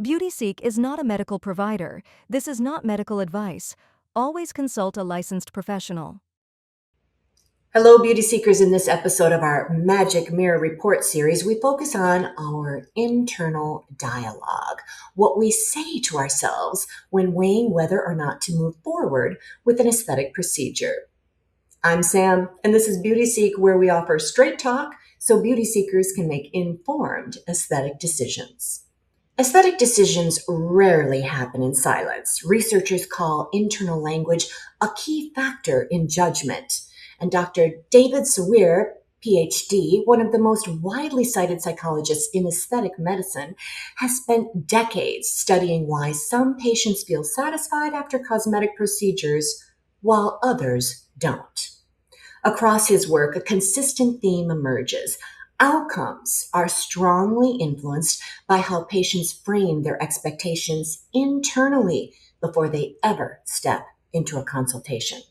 BeautySeek is not a medical provider. This is not medical advice. Always consult a licensed professional. Hello, beauty seekers. In this episode of our Magic Mirror Report series, we focus on our internal dialogue, what we say to ourselves when weighing whether or not to move forward with an aesthetic procedure. I'm Sam, and this is Beauty Seek, where we offer straight talk so beauty seekers can make informed aesthetic decisions. Aesthetic decisions rarely happen in silence. Researchers call internal language a key factor in judgment. And Dr. David Sawir, PhD, one of the most widely cited psychologists in aesthetic medicine, has spent decades studying why some patients feel satisfied after cosmetic procedures while others don't. Across his work, a consistent theme emerges. Outcomes are strongly influenced by how patients frame their expectations internally before they ever step into a consultation.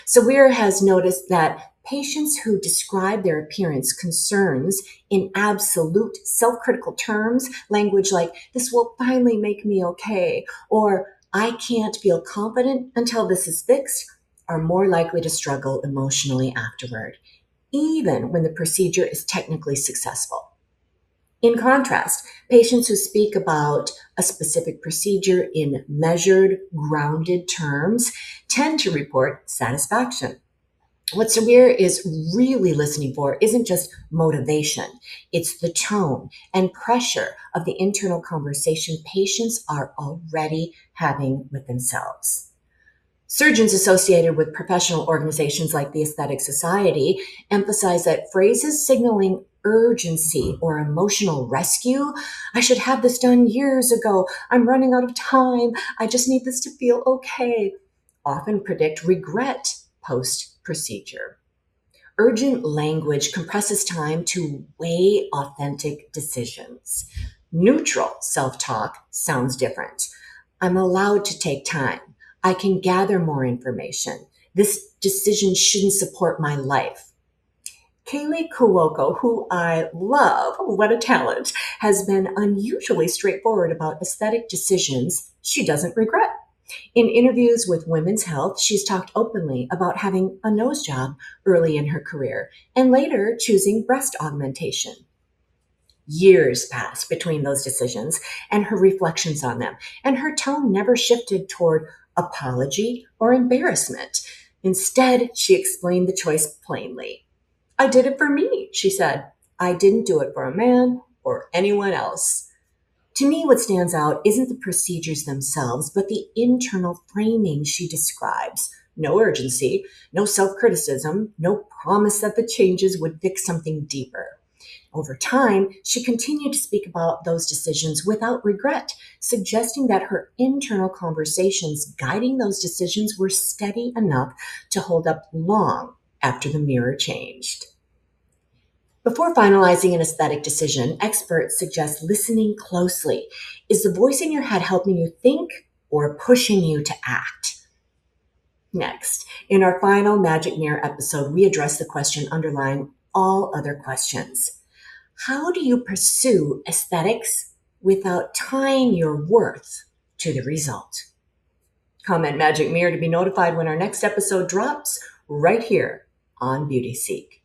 Sawir has noticed that patients who describe their appearance concerns in absolute self-critical terms, language like, "this will finally make me okay," or "I can't feel confident until this is fixed," are more likely to struggle emotionally afterward, even when the procedure is technically successful. In contrast, patients who speak about a specific procedure in measured, grounded terms tend to report satisfaction. What Samir is really listening for isn't just motivation, it's the tone and pressure of the internal conversation patients are already having with themselves. Surgeons associated with professional organizations like the Aesthetic Society emphasize that phrases signaling urgency or emotional rescue, "I should have this done years ago, I'm running out of time, I just need this to feel okay," often predict regret post-procedure. Urgent language compresses time to weigh authentic decisions. Neutral self-talk sounds different. "I'm allowed to take time. I can gather more information. This decision shouldn't support my life." Kaylee Kuoko, who I love, what a talent, has been unusually straightforward about aesthetic decisions she doesn't regret. In interviews with Women's Health, she's talked openly about having a nose job early in her career and later choosing breast augmentation. Years passed between those decisions and her reflections on them, and her tone never shifted toward apology or embarrassment. Instead, she explained the choice plainly. "I did it for me," she said. "I didn't do it for a man or anyone else." To me, what stands out isn't the procedures themselves, but the internal framing she describes. No urgency, no self-criticism, no promise that the changes would fix something deeper. Over time, she continued to speak about those decisions without regret, suggesting that her internal conversations guiding those decisions were steady enough to hold up long after the mirror changed. Before finalizing an aesthetic decision, experts suggest listening closely. Is the voice in your head helping you think or pushing you to act? Next, in our final Magic Mirror episode, we address the question underlying all other questions. How do you pursue aesthetics without tying your worth to the result? Comment Magic Mirror to be notified when our next episode drops right here on Beauty Seek.